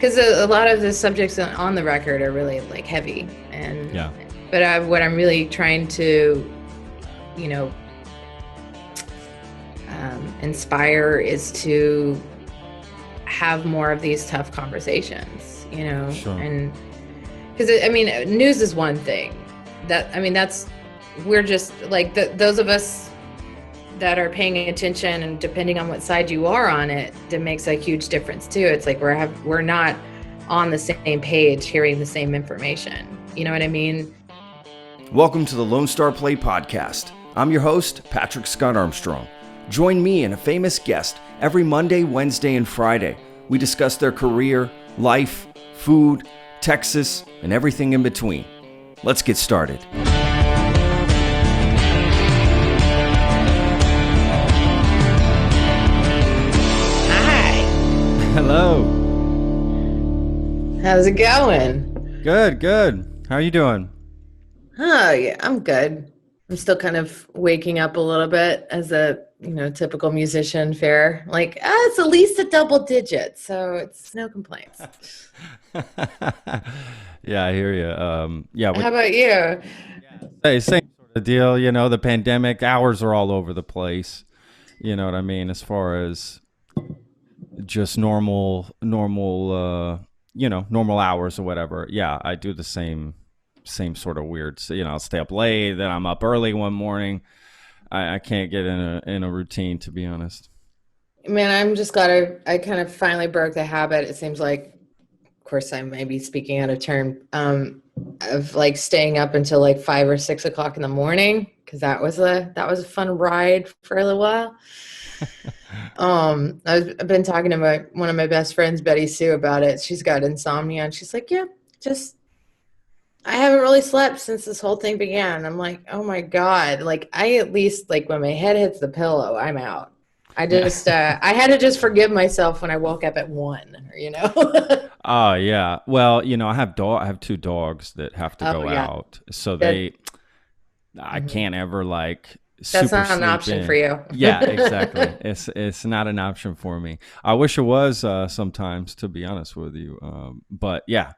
because a lot of the subjects on the record are really like heavy, and what I'm really trying to, you know, inspire is to have more of these tough conversations, you know. Sure. And because I mean, news is one thing. We're just like those of us that are paying attention, and depending on what side you are on it, that makes a huge difference too. It's like we're not on the same page, hearing the same information. You know what I mean? Welcome to the Lone Star Play Podcast. I'm your host, Patrick Scott Armstrong. Join me and a famous guest every Monday, Wednesday, and Friday. We discuss their career, life, food, Texas, and everything in between. Let's get started. Hello. How's it going? Good. How are you doing? Oh, yeah, I'm good. I'm still kind of waking up a little bit as a, typical musician fare. Like, it's at least a double digit, so it's no complaints. Yeah, I hear you. How about you? Hey, same sort of deal. The pandemic, hours are all over the place. You know what I mean? As far as just normal hours or whatever. Yeah, I do the same sort of weird. So, I'll stay up late, then I'm up early one morning. I can't get in a routine, to be honest. Man, I'm just glad I kind of finally broke the habit. It seems like, of course, I may be speaking out of turn, of like staying up until like 5 or 6 o'clock in the morning, because that was a fun ride for a little while. I've been talking to one of my best friends, Betty Sue, about it. She's got insomnia, and she's like, yeah, I haven't really slept since this whole thing began. I'm like, oh my God. Like, I at least, like, when my head hits the pillow, I'm out. I just, I had to just forgive myself when I woke up at 1, Oh, yeah. Well, I have 2 dogs that have to go out. So I can't ever like that's not an option for you. Yeah, exactly. It's not an option for me. I wish it was sometimes, to be honest with you. But yeah,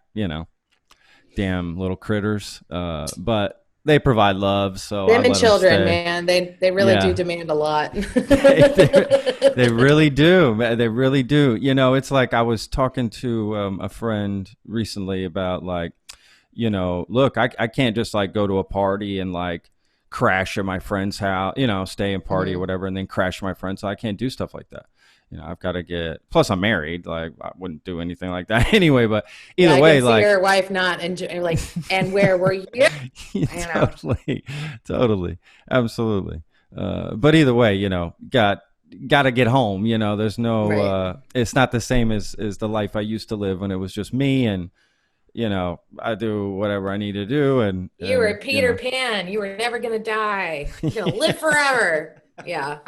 damn little critters. But they provide love. So them and children, man, they really do demand a lot. they really do. They really do. It's like I was talking to a friend recently about like, look, I can't just like go to a party and like crash at my friend's house, stay and party or whatever, and then crash at my friend's house. I can't do stuff like that. I've got to plus I'm married. Like I wouldn't do anything like that anyway, but either way, like your wife not enjoy, like, and where were you? Totally. Absolutely. But either way, got to get home, there's no, right. It's not the same as the life I used to live when it was just me and, I do whatever I need to do. And you were Peter Pan. You were never going to die. You're going to live forever. Yeah.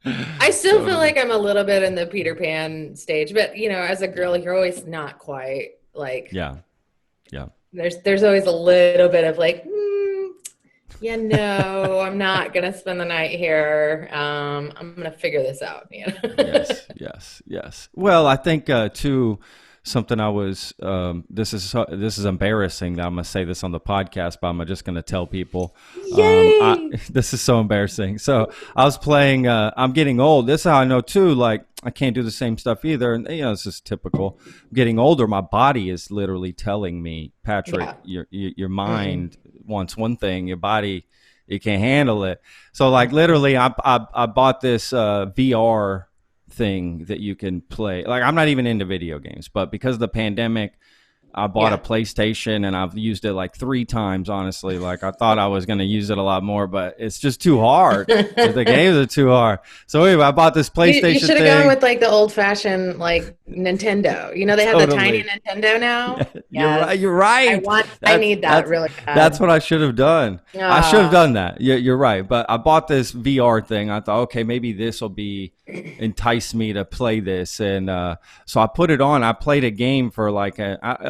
I still feel like I'm a little bit in the Peter Pan stage, but as a girl, you're always not quite like, yeah. There's always a little bit of like, I'm not going to spend the night here. I'm going to figure this out. Yes. Well, I think too, something I was, this is embarrassing that I'm going to say this on the podcast, but I'm just going to tell people. This is so embarrassing. So I was playing, I'm getting old. This is how I know too, like I can't do the same stuff either. And this is typical. I'm getting older. My body is literally telling me, Patrick, your mind wants one thing, your body, you can't handle it. So like literally I bought this VR thing that you can play. Like I'm not even into video games, but because of the pandemic, I bought a PlayStation and I've used it like 3 times, honestly. Like I thought I was going to use it a lot more, but it's just too hard. The games are too hard. So anyway, I bought this PlayStation You should have gone with like the old fashioned like Nintendo. They have the tiny Nintendo now. You're right. I need that really bad. That's what I should have done. I should have done that. You're right. But I bought this VR thing. I thought, okay, maybe this will be entice me to play this. And so I put it on. I played a game for like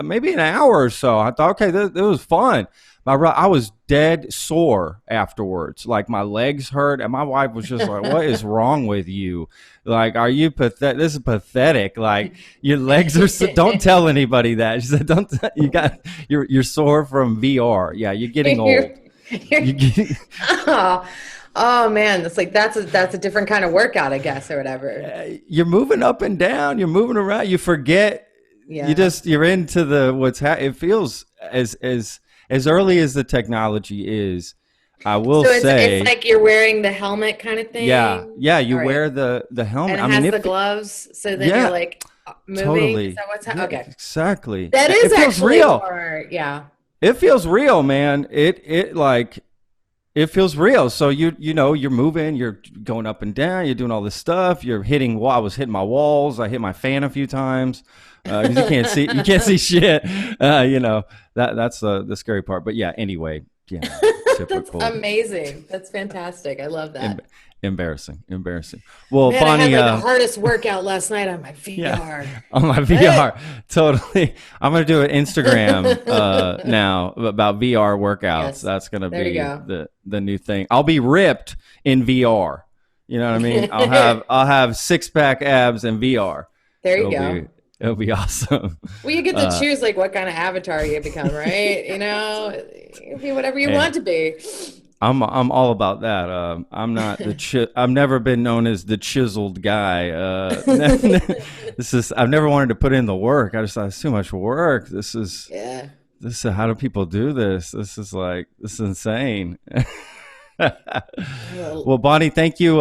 maybe an hour or so. I thought, okay, it was fun. I was dead sore afterwards. Like my legs hurt, and my wife was just like, "What is wrong with you? Like, are you pathetic? This is pathetic. Like, your legs are. Don't tell anybody that." She said, "Don't. You're sore from VR. Yeah, you're getting You're, old. you're, You get, oh, oh man, that's a different kind of workout, I guess, or whatever. you're moving up and down. You're moving around. You forget. Yeah. You're into the it feels as early as the technology is. I will So it's say, like you're wearing the helmet kind of yeah, thing. yeah. All You right. wear the And helmet. it I mean, has the gloves, so then you're yeah, like moving. Is totally. that what's Yeah, okay? exactly. That It is feels actually real. more, yeah. It feels real, man. It feels real. So you're moving, you're going up and down, you're doing all this stuff. You're hitting wall. I was hitting my walls. I hit my fan a few times because you can't see shit. That's the scary part. But yeah, anyway, yeah, That's typical. amazing. That's fantastic. I love Em- that. embarrassing. Well, Man, I had Bonnie, like the hardest workout last night on my yeah, VR. on my What? VR, totally. I'm gonna do an Instagram now about VR workouts. Yes. That's gonna There you be go. the new thing. I'll be ripped in VR. You know what I mean? I'll have six pack abs in VR. There you It'll go. be it'll be awesome. Well, you get to Uh, choose like what kind of avatar you become, right? You can be whatever you hey, want to be. I'm all about that. I'm not I've never been known as the chiseled guy. I've never wanted to put in the work. I just thought it's too much work. Yeah. This is how do people do this? This is insane. Well, Well, Bonnie, thank you.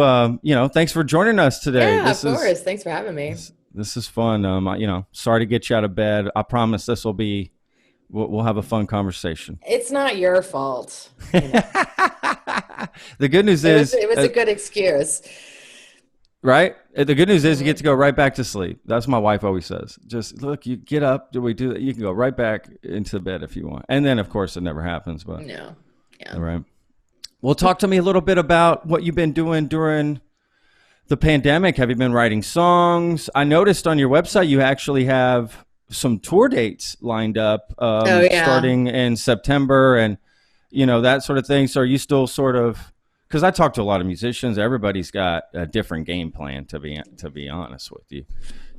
Thanks for joining us today. yeah, of course. Thanks for having me. This is fun. Sorry to get you out of bed. I promise we'll have a fun conversation. It's not your fault. The good news It was is, it was a good excuse. right? The good news is you get Mhm. to go right back to sleep. That's what my wife always says. Just look, you get up. Do we do that? You can go right back into bed if you want. And then, of course, it never happens. But No. Yeah. all right. Well, talk to me a little bit about what you've been doing during the pandemic. Have you been writing songs? I noticed on your website you actually have some tour dates lined up Oh yeah. starting in September and that sort of thing. So are you still sort of because I talk to a lot of musicians, everybody's got a different game plan to be honest with you,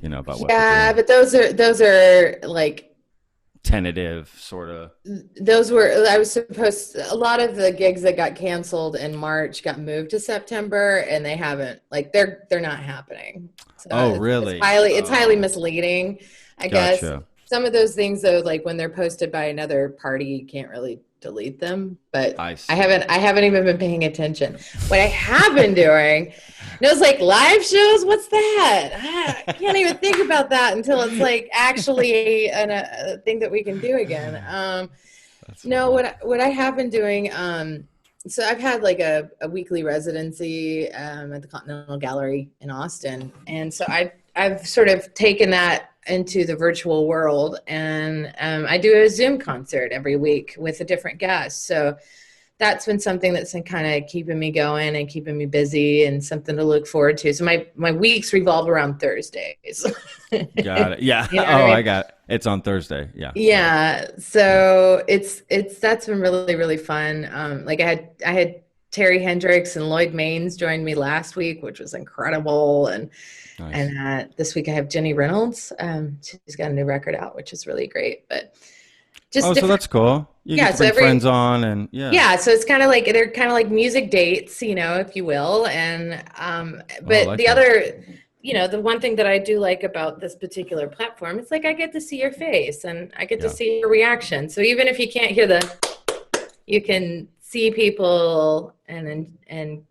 about what they're Yeah, doing. but those are like Tentative sort of. those were I was supposed a lot of the gigs that got canceled in March got moved to September and they haven't like they're not happening. So Oh, it's really? highly Oh, misleading, I guess. gotcha. Some of those things though, like when they're posted by another party, you can't really delete them. But I I see. haven't even been paying attention. What I have been doing, it's like live shows. What's that? I can't even think about that until it's like actually a thing that we can do again. That's No, funny. what I have been doing, so I've had like a weekly residency at the Continental Gallery in Austin, and so I've sort of taken that into the virtual world, and I do a Zoom concert every week with a different guest. So that's been something that's been kind of keeping me going and keeping me busy and something to look forward to. So my weeks revolve around Thursdays. Got it. Yeah. You know what I Oh, I mean? got it. It's on Thursday. Yeah. Right. Yeah, Yeah. so it's that's been really fun. Like I had Terry Hendricks and Lloyd Maines joined me last week, which was incredible, Nice. and this week I have Jenny Reynolds. She's got a new record out, which is really great. But just Oh, so different, that's cool. You get yeah. to So bring friends every on and yeah. yeah, so it's kind of like they're kind of like music dates, if you will. And Oh, I but like the that. other, the one thing that I do like about this particular platform, it's like I get to see your face and I get to Yeah. see your reaction. So even if you can't hear you can see people and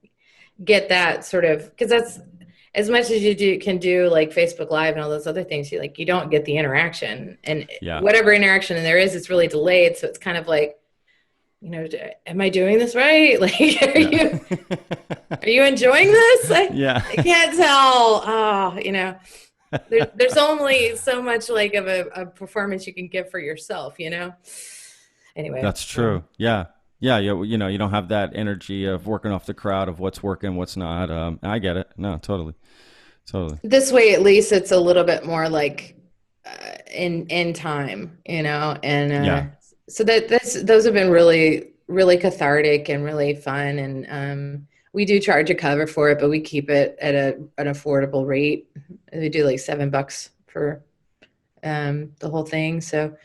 get that sort of because that's as much as can do like Facebook Live and all those other things. You don't get the interaction and Yeah. whatever interaction there is, it's really delayed. So it's kind of like am I doing this right? Like, Yeah. are you enjoying this? Yeah. I can't tell. There's only so much like of a performance you can give for yourself. Anyway, That's true. Yeah. Yeah. You don't have that energy of working off the crowd of what's working, what's not. I get it. No, totally. Totally. This way, at least it's a little bit more like in time, and Yeah. so those have been really cathartic and really fun. And we do charge a cover for it, but we keep it at an affordable rate. We do like $7 for the whole thing. So,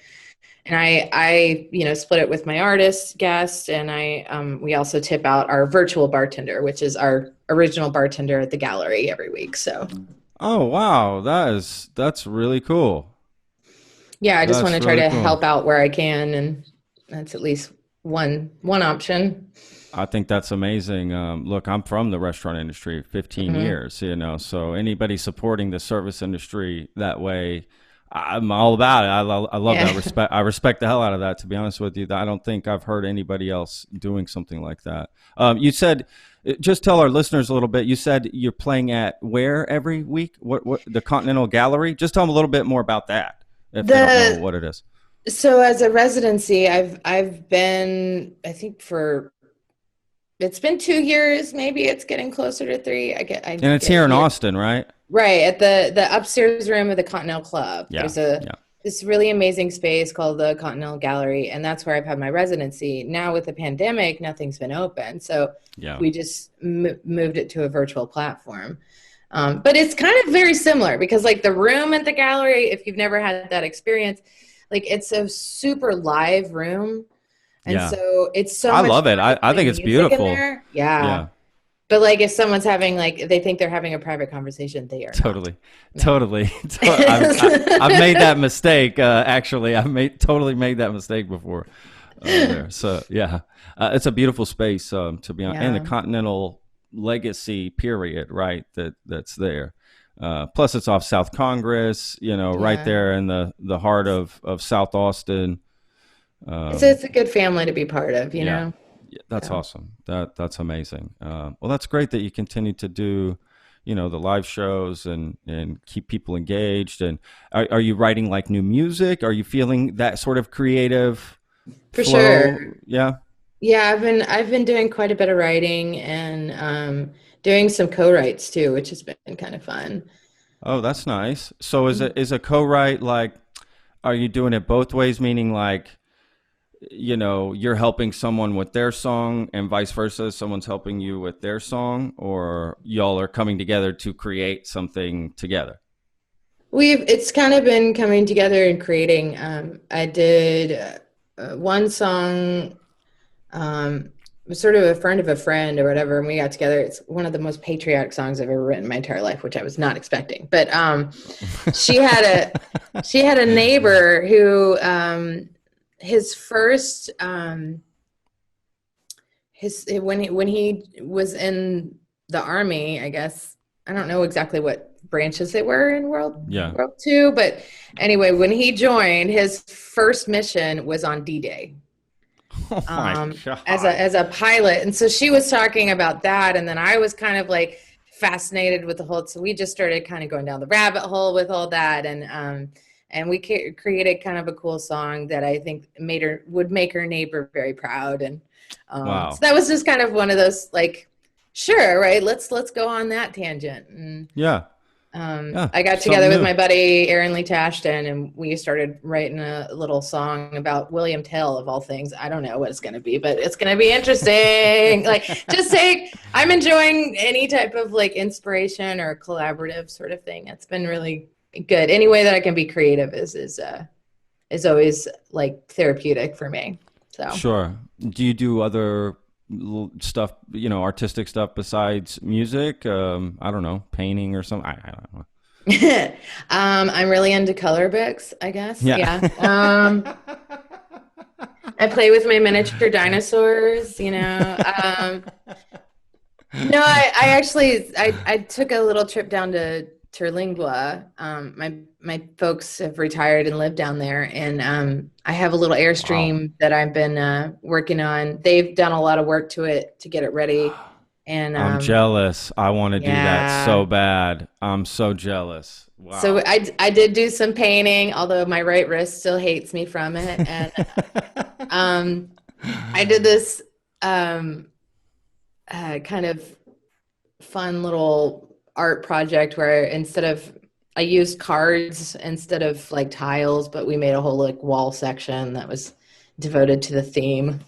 and I split it with my artist guest, and we also tip out our virtual bartender, which is our original bartender at the gallery every week. So Oh wow, that's really cool. yeah, I just want That's to try really to cool. help out where I can, and that's at least one option. I think that's amazing. Look, I'm from the restaurant industry, 15 Hmm. years, so anybody supporting the service industry that way, I'm all about it. I love that. Yeah. I respect the hell out of that. To be honest with you, I don't think I've heard anybody else doing something like that. You said, just tell our listeners a little bit. You said you're playing at where every week? What the Continental Gallery? Just tell them a little bit more about that, if they don't know The what it is. So as a residency, I've been, I think for it's been 2 years, maybe it's getting closer to three. I And it's get here in weird. Austin, right? Right at the upstairs room of the Continental Club. Yeah, There's a yeah, this really amazing space called the Continental Gallery, and that's where I've had my residency. Now with the pandemic, nothing's been open, so yeah. we just moved it to a virtual platform. But it's kind of very similar because like the room at the gallery, if you've never had that experience, like it's a super live room. And Yeah. so it's so I much love fun it. to I play think it's music in beautiful. there. Yeah. Yeah, But like if someone's having like they think they're having a private conversation, they are not. totally. No. Totally. I've made that mistake. Actually, totally made that mistake before there. So yeah, it's a beautiful space to be on, and the Yeah. Continental legacy period, right? That's there. Plus, it's off South Congress, right Yeah. there in the heart of South Austin. Um, It's a good family to be part of, you yeah, know? yeah, that's So awesome. That's amazing. Well, that's great that you continue to do, the live shows and keep people engaged. And are you writing like new music? Are you feeling that sort of creative for sure. flow? Yeah. Yeah, I've been doing quite a bit of writing and doing some co-writes too, which has been kind of fun. Oh, that's nice. So is a co-write like? Are you doing it both ways? Meaning like, you're helping someone with their song and vice versa, someone's helping you with their song, or y'all are coming together to create something together? It's kind of been coming together and creating. I did one song, sort of a friend of a friend or whatever, and we got together. It's one of the most patriotic songs I've ever written in my entire life, which I was not expecting. But she had a she had a neighbor who his first his when he was in the army, I guess I don't know exactly what branches they were in Yeah. World War II, but anyway, when he joined, his first mission was on D-Day Oh my as god. a pilot, and so she was talking about that, and then I was kind of like fascinated with the whole. So we just started kind of going down the rabbit hole with all that, and we created kind of a cool song that I think would make her neighbor very proud, and so Wow. that was just kind of one of those like, sure, right, let's go on that tangent. And Yeah. Yeah. I got Something together with new. my buddy Aaron Lee Tashton, and we started writing a little song about William Tell of all things. I don't know what it's going to be, but it's going to be interesting. Like, just say I'm enjoying any type of like inspiration or collaborative sort of thing. It's been really good. Any way that I can be creative is always like therapeutic for me. So. Sure. Do you do other stuff, artistic stuff besides music? I don't know, painting or something. I don't know. I'm really into color books, I guess. Yeah. Yeah. I play with my miniature dinosaurs, no, I actually I took a little trip down to Terlingua. My folks have retired and live down there, and I have a little Wow. Airstream that I've been working on. They've done a lot of work to it to get it ready, and I'm jealous. I want to do that so yeah. bad. I'm so jealous. So Wow. I did do some painting, although my right wrist still hates me from it, and um, I did this kind of fun little art project where instead of I used cards instead of like tiles, but we made a whole like wall section that was devoted to the theme.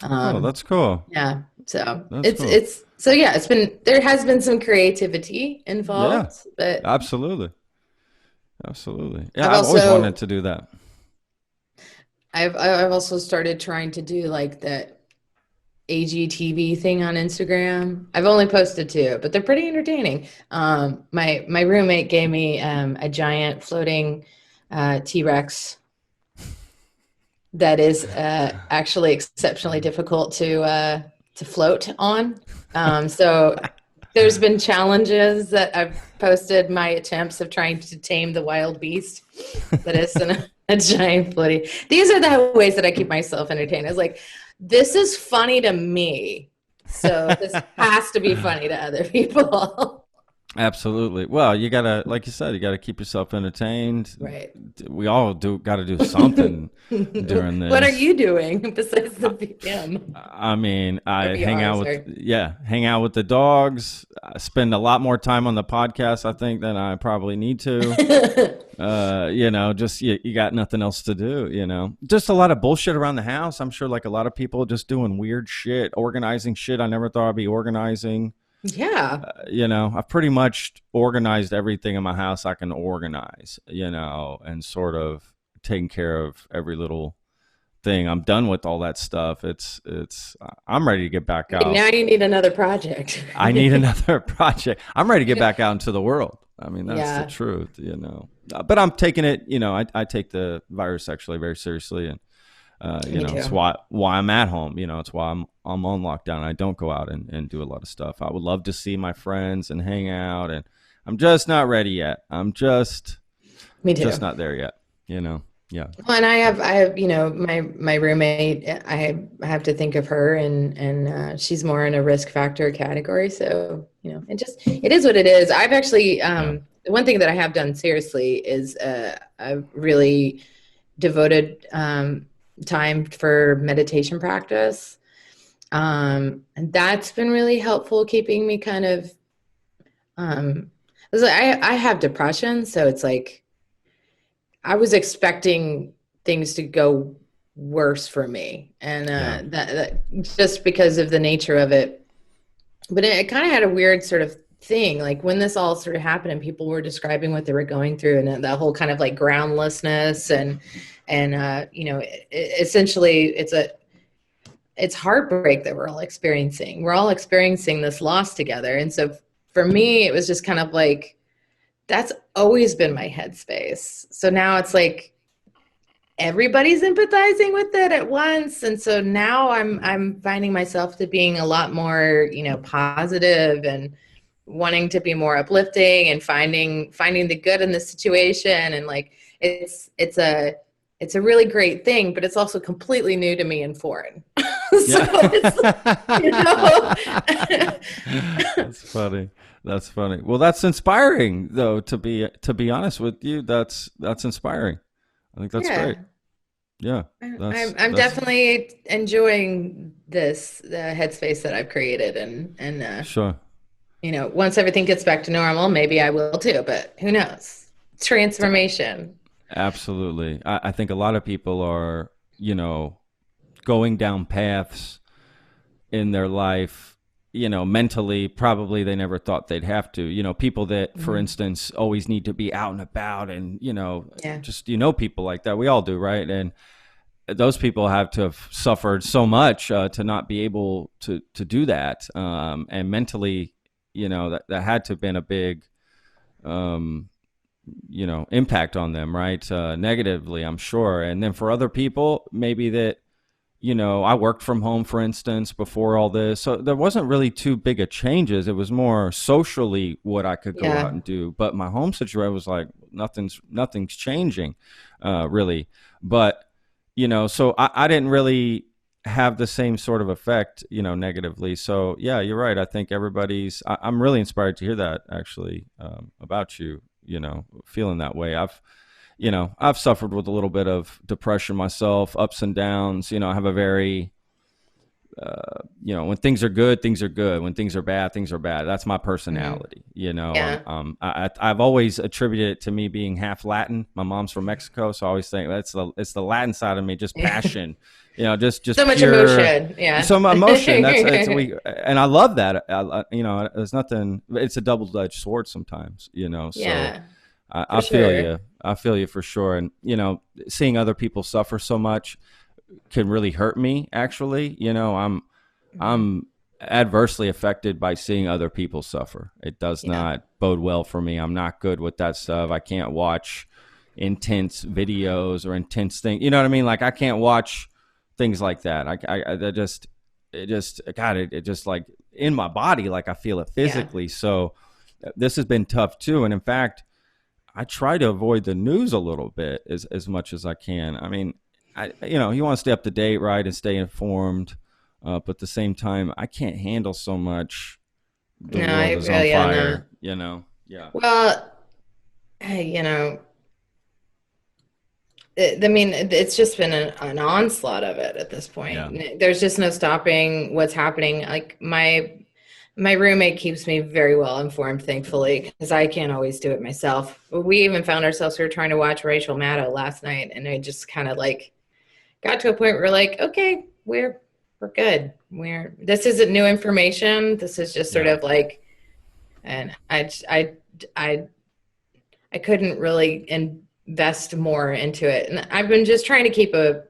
Oh, Um, that's cool. yeah, so That's it's cool. it's so yeah, it's been there has been some creativity Yeah, involved, but absolutely. Absolutely. Yeah, I've I've always wanted also to do that. I've also started trying to do like the AGTV thing on Instagram. I've only posted two, but they're pretty entertaining. My roommate gave me a giant floating T-Rex that is actually exceptionally difficult to float on. So there's been challenges that I've posted my attempts of trying to tame the wild beast that is a giant floaty. These are the ways that I keep myself entertained. I was like, this is funny to me, so this has to be funny to other people. Absolutely. Well, you gotta, like you said, you gotta keep yourself entertained. Right. We all do got to do something during What are this. you doing besides the VM I mean, or I hang VR? out with, Sorry. yeah, hang out with the dogs. I spend a lot more time on the podcast, I think, than I probably need to. Just you got nothing else to do, Just a lot of bullshit around the house. I'm sure like a lot of people just doing weird shit, organizing shit I never thought I'd be organizing. Yeah. I've pretty much organized everything in my house I can organize, and sort of taking care of every little thing. I'm done with all that stuff. I'm ready to get back Now out. you need another project. I need another project. I'm ready to get back out into the world. I mean, that's the Yeah, truth. But I'm taking it, I take the virus actually very seriously. And, me it's too. why I'm at home. It's why I'm on lockdown. I don't go out and do a lot of stuff. I would love to see my friends and hang out. And I'm just not ready yet. I'm Me just too. not there yet, Yeah. Well, and I have, my roommate. I have to think of her, and she's more in a risk factor category. So, it is what it is. I've actually, Yeah. one thing that I have done seriously is I've really devoted time for meditation practice. And that's been really helpful, keeping me kind of, 'cause I have depression, so it's like I was expecting things to go worse for me, and Yeah. that just because of the nature of it. But it kind of had a weird sort of thing, like when this all sort of happened, and people were describing what they were going through, and that whole kind of like groundlessness, and essentially, it's heartbreak that we're all experiencing. We're all experiencing this loss together, and so for me, it was just kind of like that's always been my headspace. So now it's like everybody's empathizing with it at once, and so now I'm finding myself to being a lot more, positive, and wanting to be more uplifting, and finding the good in the situation, and like it's a really great thing, but it's also completely new to me and foreign. So Yeah. it's, you know That's funny. That's funny. Well, that's inspiring though, to be honest with you. That's inspiring. I think that's yeah, great. Yeah. That's I'm that's definitely enjoying this headspace that I've created, and sure. once everything gets back to normal, maybe I will too. But who knows? Transformation. Absolutely. I think a lot of people are, going down paths in their life, mentally, probably they never thought they'd have to. People that, for Mhm. instance, always need to be out and about and, Yeah, just, people like that. We all do, right? And those people have to have suffered so much to not be able to do that. And mentally, that had to have been a big, um, impact on them, right? Negatively, I'm sure. And then for other people, maybe that, I worked from home, for instance, before all this. So there wasn't really too big of changes. It was more socially what I could go out yeah, and do. But my home situation was like nothing's changing, really. But, so I didn't really have the same sort of effect, negatively. So yeah, you're right. I think I'm really inspired to hear that actually, about you, feeling that way. I've suffered with a little bit of depression myself, ups and downs. I have a very when things are good, things are good. When things are bad, things are bad. That's my Mhm. personality. Yeah. I've always attributed it to me being half Latin. My mom's from Mexico, so I always think it's the Latin side of me, just passion. Just So much pure, emotion. Yeah. some emotion. It's we, and I love that. There's nothing. It's a double-edged sword sometimes. So Yeah, I for feel sure. you. I feel you for sure. And seeing other people suffer so much can really hurt me. Actually, Mhm. I'm adversely affected by seeing other people suffer. It does Yeah. not bode well for me. I'm not good with that stuff. I can't watch intense videos or intense things. You know what I mean? Like I can't watch things like that. That just, it just like in my body, like I feel it Yeah. physically. So this has been tough too. And in fact, I try to avoid the news a little bit as much as I can. I mean, you want to stay up to date, right, and stay informed, but at the same time, I can't handle so much. The No, world is on yeah, no. fire. Yeah, Well, I mean, it's just been an onslaught of it at this yeah, point. There's just no stopping what's happening. Like my roommate keeps me very well informed, thankfully, because I can't always do it myself. We even found ourselves, we were trying to watch Rachel Maddow last night, and it just kind of like got to a point where we're like, okay, we're good. This isn't new information. This is just sort yeah, of like, and I I couldn't really invest more into it. And I've been just trying to keep a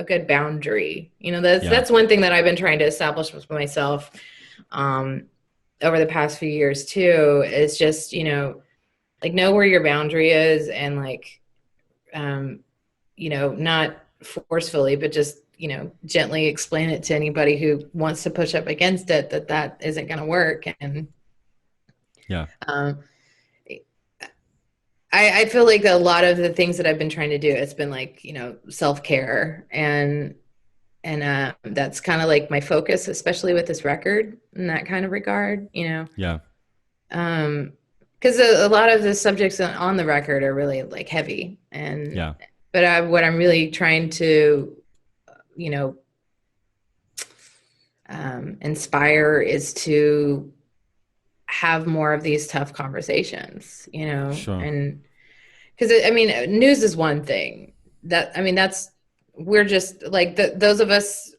good boundary. yeah, That's one thing that I've been trying to establish with myself um, over the past few years too, is just, like know where your boundary is and like, um, not forcefully, but just, gently explain it to anybody who wants to push up against it, that isn't going to work. And yeah, um, I feel like a lot of the things that I've been trying to do, it's been like, self-care and that's kind of like my focus, especially with this record in that kind of regard. yeah, Um, because a lot of the subjects on the record are really like heavy yeah, but what I'm really trying to, you know, inspire is to have more of these tough conversations, sure, and because I mean, news is one thing I mean, we're just like those of us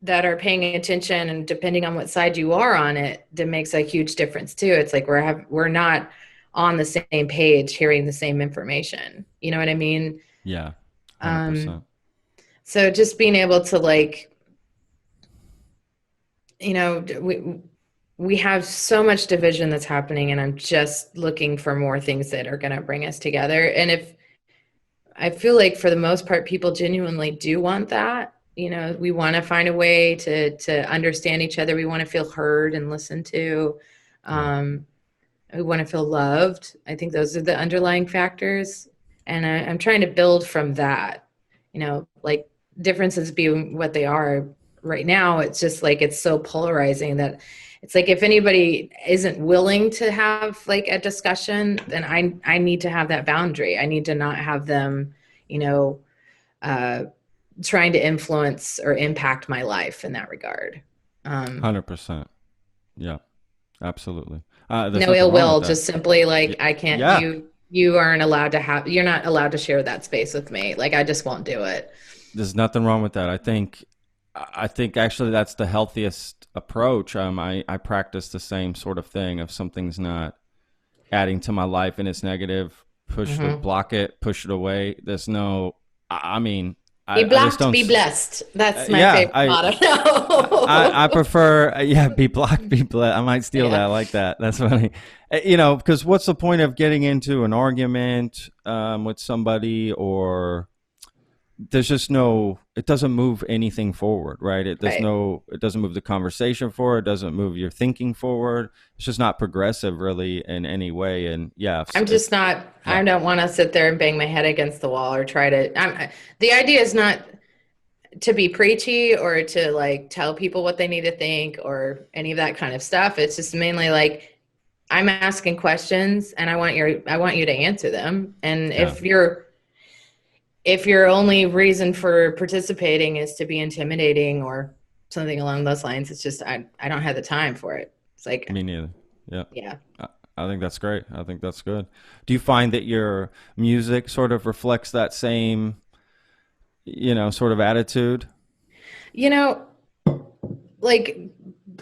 that are paying attention and depending on what side you are on it, that makes a huge difference too. It's like we're not on the same page, hearing the same information. You know what I mean? yeah, Um, 100%. so just being able to like, we have so much division that's happening, and I'm just looking for more things that are going to bring us together. And if I feel like for the most part, people genuinely do want that. We want to find a way to understand each other. We want to feel heard and listened to. Yeah, Um, we want to feel loved. I think those are the underlying factors. And I'm trying to build from that, like differences being what they are right now. It's just like, it's so polarizing that it's like, if anybody isn't willing to have like a discussion, then I need to have that boundary. I need to not have them, you know, uh, trying to influence or impact my life in that regard. Um, 100%. Yeah, absolutely. There's no nothing ill wrong with will, that. just simply Yeah, like, I can't, yeah. you aren't allowed to have, you're not allowed to share that space with me. Like, I just won't do it. There's nothing wrong with that. I think actually that's the healthiest approach. I practice the same sort of thing. If something's not adding to my life and it's negative, Hmm. block it, push it away. There's no, I mean, Be I just blocked, don't. be blessed. That's my Yeah, favorite motto. I prefer, yeah, be blocked, be blessed. I might steal that. Yeah, I like that. That's funny. Because what's the point of getting into an argument with somebody, or there's just no, it doesn't move anything forward, right? right. It doesn't move the conversation forward. It doesn't move your thinking forward. It's just not progressive really in any way. And yeah, I'm just not, yeah, I don't want to sit there and bang my head against the wall or try to, the idea is not to be preachy or to like tell people what they need to think or any of that kind of stuff. It's just mainly like, I'm asking questions and I want you to answer them. And yeah, if your only reason for participating is to be intimidating or something along those lines. It's just I don't have the time for it. It's like, Me neither. Yeah. yeah. I I think that's great. I think that's good. Do you find that your music sort of reflects that same, sort of attitude? You know, like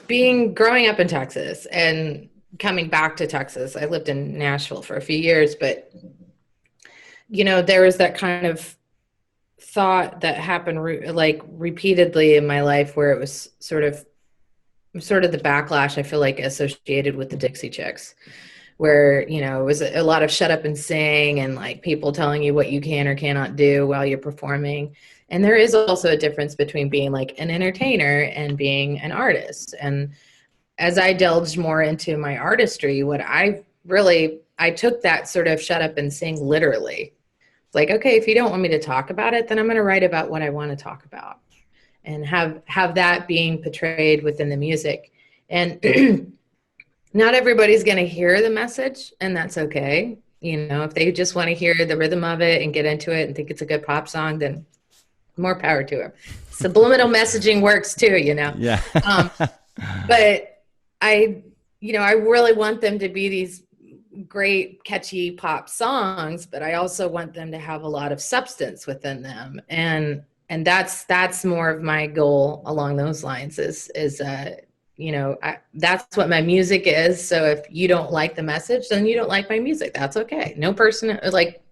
being growing up in Texas and coming back to Texas. I lived in Nashville for a few years, but there was that kind of thought that happened like repeatedly in my life where it was sort of the backlash I feel like associated with the Dixie Chicks, where it was a lot of shut up and sing and like people telling you what you can or cannot do while you're performing. And there is also a difference between being like an entertainer and being an artist. And as I delved more into my artistry, what I took that sort of shut up and sing literally. Like, okay, if you don't want me to talk about it, then I'm going to write about what I want to talk about and have that being portrayed within the music. And not everybody's going to hear the message, and that's okay. If they just want to hear the rhythm of it and get into it and think it's a good pop song, then more power to them. Subliminal messaging works too. Yeah. Um, but I really want them to be these great, catchy pop songs, but I also want them to have a lot of substance within them. And that's more of my goal along those lines is that's what my music is. So if you don't like the message, then you don't like my music. That's okay. No person like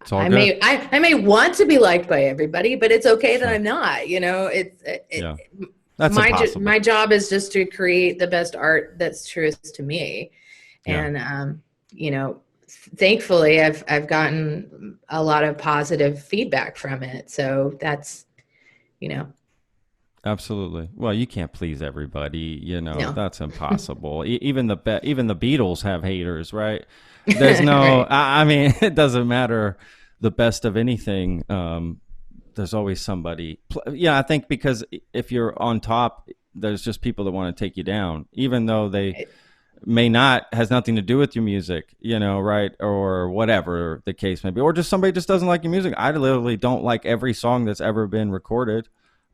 It's all I good. may want to be liked by everybody, but it's okay that Sure. I'm not. Yeah. That's My impossible. job is just to create the best art that's truest to me. Yeah. And you know, thankfully I've gotten a lot of positive feedback from it. So that's, you know, Absolutely. Well, you can't please everybody. no. That's impossible. Even the Beatles have haters, right? There's no. Right. I mean, it doesn't matter the best of anything. There's always somebody. Yeah, I think because if you're on top, there's just people that want to take you down, even though they Right. may not has nothing to do with your music, right? Or whatever the case may be, or just somebody just doesn't like your music. I literally don't like every song that's ever been recorded.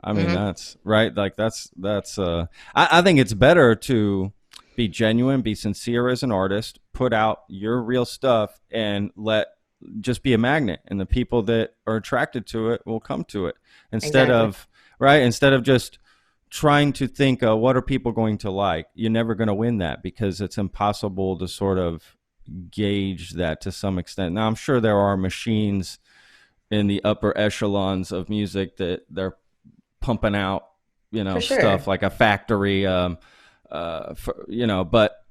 I mean, Hmm. that's right. Like I think it's better to be genuine, be sincere as an artist, put out your real stuff, and just be a magnet, and the people that are attracted to it will come to it instead Exactly. of right instead of just trying to think, what are people going to like. You're never going to win that because it's impossible to sort of gauge that to some extent. Now, I'm sure there are machines in the upper echelons of music that they're pumping out, For stuff sure. like a factory. But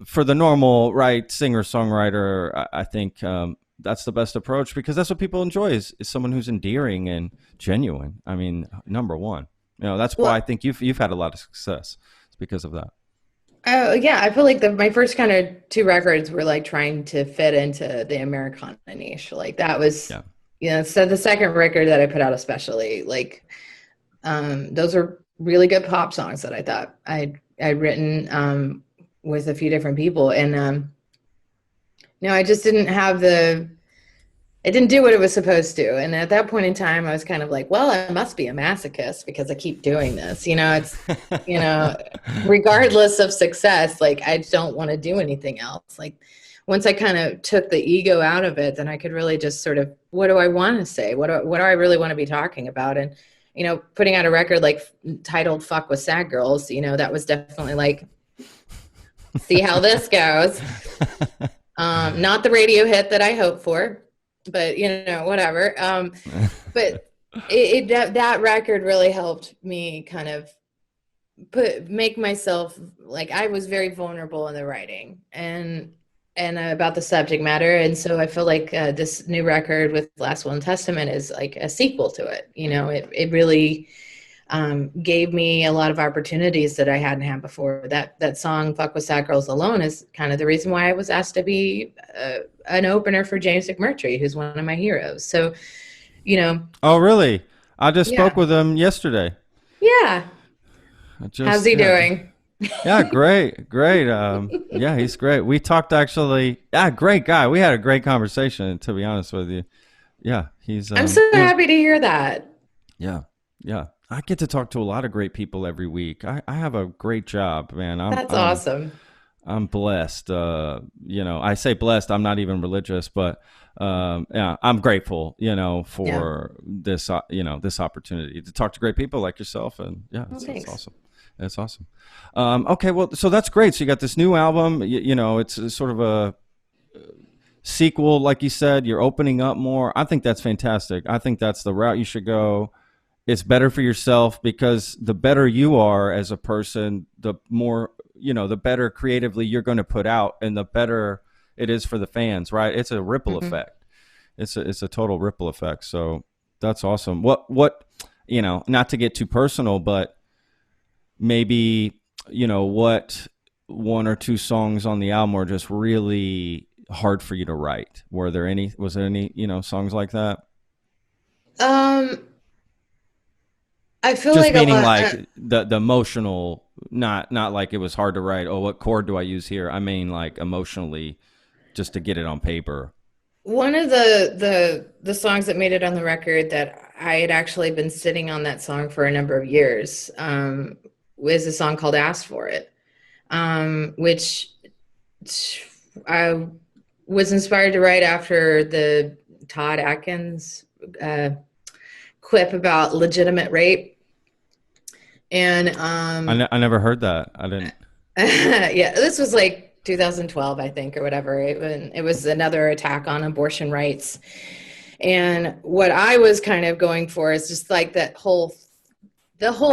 for the normal right singer songwriter, I think that's the best approach because that's what people enjoy is someone who's endearing and genuine. I mean, number one, that's why I Well, think you've had a lot of success. It's because of that. oh yeah, I feel like my first kind of two records were like trying to fit into the Americana niche. Like that was, Yeah. so the second record that I put out especially, like those are really good pop songs that I thought I'd written with a few different people. And I just didn't have it didn't do what it was supposed to. And at that point in time, I was kind of like, well, I must be a masochist because I keep doing this. You know, regardless of success, like I don't want to do anything else. Like once I kind of took the ego out of it, then I could really just sort of, what do I want to say? What do I really want to be talking about? And, putting out a record like titled Fuck with Sad Girls, that was definitely like, see how this goes. Not the radio hit that I hoped for, but whatever. But that record really helped me kind of make myself like I was very vulnerable in the writing and about the subject matter, and so I feel like this new record with Last Will and Testament is like a sequel to it. It really gave me a lot of opportunities that I hadn't had before. That song "Fuck with Sad Girls Alone" is kind of the reason why I was asked to be an opener for James McMurtry, who's one of my heroes. So, you know, Oh, really? I just spoke yeah, with him yesterday. yeah. I How's just he yeah, doing? yeah, great, great. Yeah, he's great. We talked actually. Yeah, great guy. We had a great conversation. To be honest with you, yeah, he's I'm so he was happy to hear that. yeah, yeah. I get to talk to a lot of great people every week. I have a great job, man. That's awesome. I'm blessed. I say blessed. I'm not even religious, but yeah, I'm grateful. Yeah. For this. This opportunity to talk to great people like yourself, and yeah, Well, it's thanks. awesome. It's awesome. Okay, well, so that's great. So you got this new album. It's a sort of a sequel, like you said. You're opening up more. I think that's fantastic. I think that's the route you should go. It's better for yourself because the better you are as a person, the more, the better creatively you're going to put out, and the better it is for the fans, right? It's a ripple Mhm. effect. It's a total ripple effect. So that's awesome. What not to get too personal, but maybe, what one or two songs on the album were just really hard for you to write? Was there any, songs like that? Um, I feel Just like a meaning lot. like the emotional, not like it was hard to write. Oh, what chord do I use here? I mean, like emotionally, just to get it on paper. One of the songs that made it on the record that I had actually been sitting on that song for a number of years was a song called "Ask for It," which I was inspired to write after the Todd Atkins uh, quip about legitimate rape. And I never heard that. I didn't. yeah, this was like 2012, I think, or whatever. It was another attack on abortion rights. And what I was kind of going for is just like the whole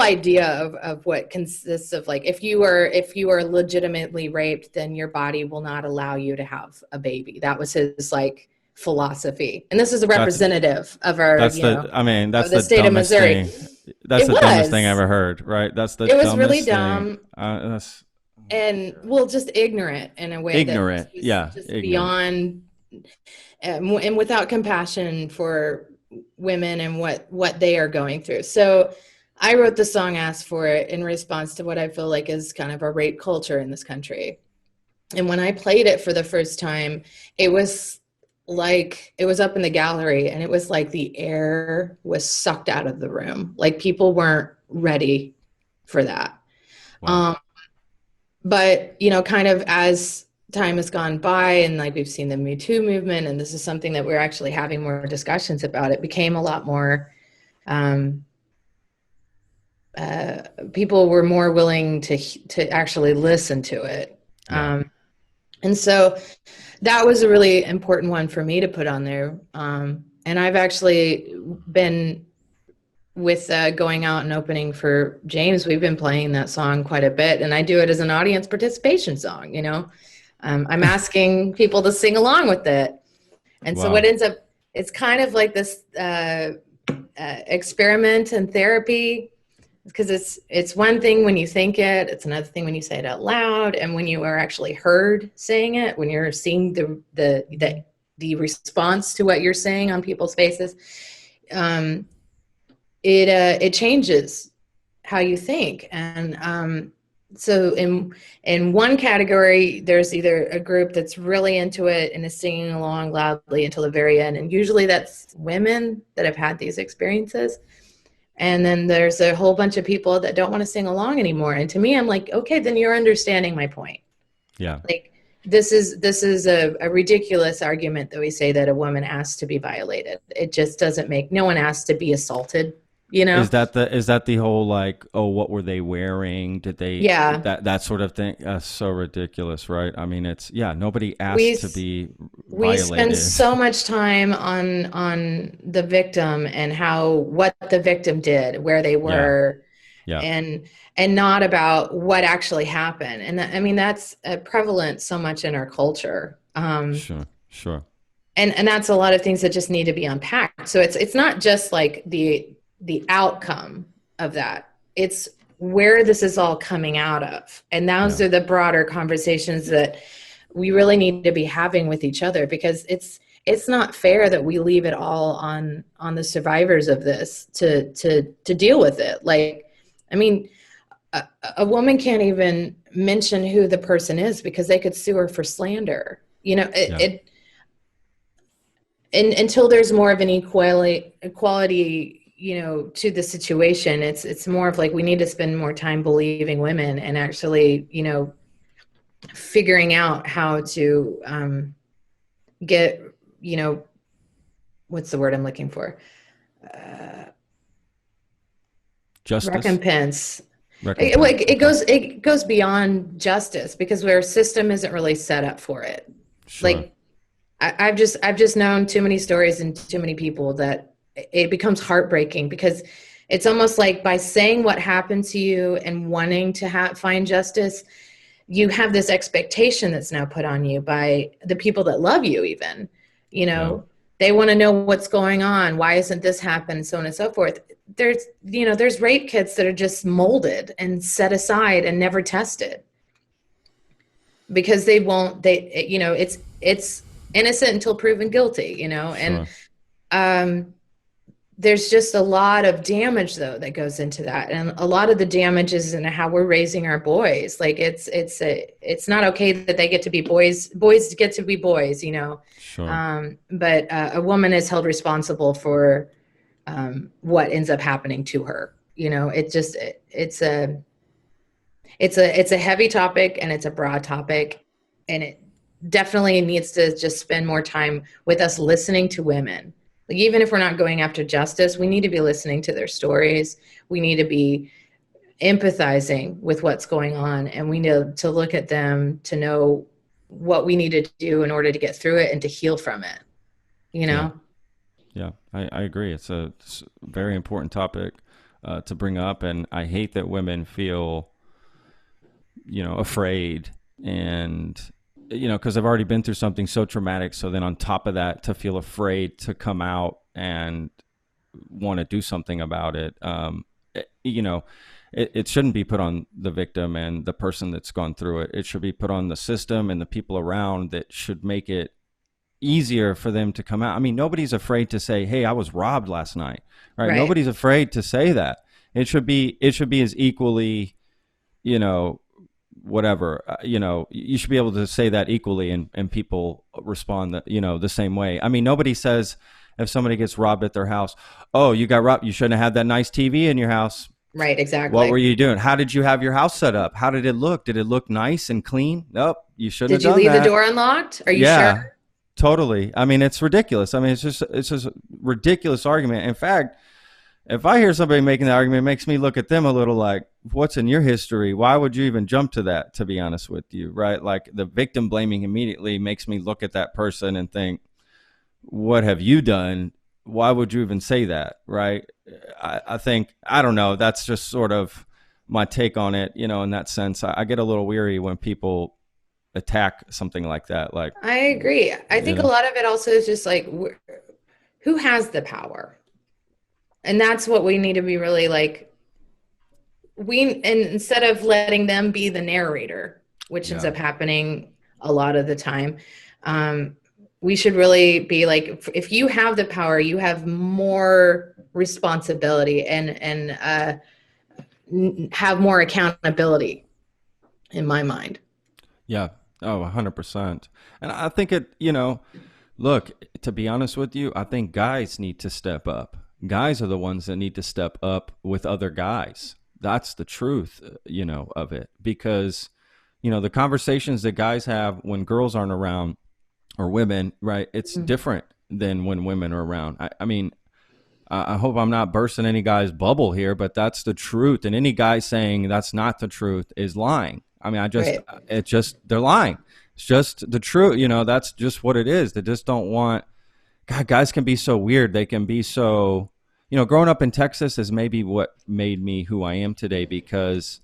idea of what consists of like if you are legitimately raped, then your body will not allow you to have a baby. That was his like philosophy. And this is a That's representative of our, I mean, of that's the the state of dumbest Missouri. thing. That's It the dumbest thing I was. ever heard. Right? That's the It was really dumbest thing. dumb That's and well, just ignorant in a way that ignorant. was Yeah, just ignorant. beyond and without compassion for women and what they are going through. So I wrote the song "Ask for It" in response to what I feel like is kind of a rape culture in this country. And when I played it for the first time, it was like it was up in the gallery and it was like the air was sucked out of the room. Like people weren't ready for that. Wow. Um, but kind of as time has gone by and like we've seen the Me Too movement, and this is something that we're actually having more discussions about, it became a lot more um, uh, people were more willing to actually listen to it. Yeah. And so that was a really important one for me to put on there. And I've actually been with going out and opening for James. We've been playing that song quite a bit, and I do it as an audience participation song. I'm asking people to sing along with it, and so what Wow. ends up, it's kind of like this experiment and therapy, because it's one thing when you think it, it's another thing when you say it out loud, and when you are actually heard saying it, when you're seeing the response to what you're saying on people's faces, um, it changes how you think. And so in one category, there's either a group that's really into it and is singing along loudly until the very end, and usually that's women that have had these experiences. And then there's a whole bunch of people that don't want to sing along anymore. And to me, I'm like, okay, then you're understanding my point. Yeah. Like this is a ridiculous argument that we say that a woman asked to be violated. It just doesn't make, no one asked to be assaulted, you know? Is that the whole like, oh, what were they wearing? Did they Yeah. that sort of thing? That's so ridiculous, right? I mean, it's yeah, nobody We asked to be we spend violated. so much time on the victim and how what the victim did, where they Yeah. were, Yeah. and not about what actually happened. And I mean that's prevalent so much in our culture. Sure. Sure. And that's a lot of things that just need to be unpacked. So it's not just like the outcome of that. It's where this is all coming out of. And those Yeah. are the broader conversations that we really need to be having with each other, because it's not fair that we leave it all on the survivors of this to deal with it. Like, I mean, a woman can't even mention who the person is because they could sue her for slander. Yeah. And until there's more of an equality, to the situation. It's more of like we need to spend more time believing women and actually, figuring out how to get, you know, what's the word I'm looking for? Justice, Recompense. recompense. Okay, It goes beyond justice because our system isn't really set up for it. sure. Like I've just known too many stories and too many people that it becomes heartbreaking because it's almost like by saying what happened to you and wanting to find justice, you have this expectation that's now put on you by the people that love you, even, you Yeah, know, they want to know what's going on. Why isn't this happening? So on and so forth. There's rape kits that are just molded and set aside and never tested because it's innocent until proven guilty, and, sure. um, there's just a lot of damage though that goes into that, and a lot of the damage is in how we're raising our boys. Like it's not okay that they get to be boys get to be boys, Sure. but a woman is held responsible for what ends up happening to her. It's a heavy topic and it's a broad topic, and it definitely needs to just spend more time with us listening to women. Like, even if we're not going after justice, we need to be listening to their stories. We need to be empathizing with what's going on, and we need to look at them to know what we need to do in order to get through it and to heal from it, you Yeah, know? yeah. I agree. It's a very important topic to bring up, and I hate that women feel, afraid, and because I've already been through something so traumatic. So then on top of that, to feel afraid to come out and want to do something about it, it shouldn't be put on the victim and the person that's gone through it. It should be put on the system and the people around that should make it easier for them to come out. I mean, nobody's afraid to say, "Hey, I was robbed last night." Right? Right. Nobody's afraid to say that. It should be as equally, you know, whatever, you should be able to say that equally, and people respond the same way. I mean, nobody says if somebody gets robbed at their house, "Oh, you got robbed. You shouldn't have had that nice TV in your house. Right. What were Exactly. you doing? How did you have your house set up? How did it look? Did it look nice and clean? Nope, you shouldn't have Did you done leave the that." door unlocked? Are you sure? Yeah, totally. I mean, it's ridiculous. I mean, it's just a ridiculous argument. In fact, if I hear somebody making that argument, it makes me look at them a little like, what's in your history? Why would you even jump to that, to be honest with you, right? Like, the victim blaming immediately makes me look at that person and think, what have you done? Why would you even say that, right? I think, I don't know, that's just sort of my take on it, in that sense. I get a little weary when people attack something like that. Like, I agree. I you think a know, lot of it also is just like who has the power? And that's what we need to be really like. And instead of letting them be the narrator, which ends yeah, up happening a lot of the time, um, we should really be like, if you have the power, you have more responsibility and have more accountability, in my mind. yeah. Oh, 100%. And I think look, to be honest with you, I think guys need to step up. Guys are the ones that need to step up with other guys. That's the truth, of it. Because, the conversations that guys have when girls aren't around, or women, right? It's Mhm. different than when women are around. I mean, I hope I'm not bursting any guy's bubble here, but that's the truth. And any guy saying that's not the truth is lying. I mean, Right. they're lying. It's just the truth. That's just what it is. They just don't want, God, guys can be so weird. They can be so, growing up in Texas is maybe what made me who I am today, because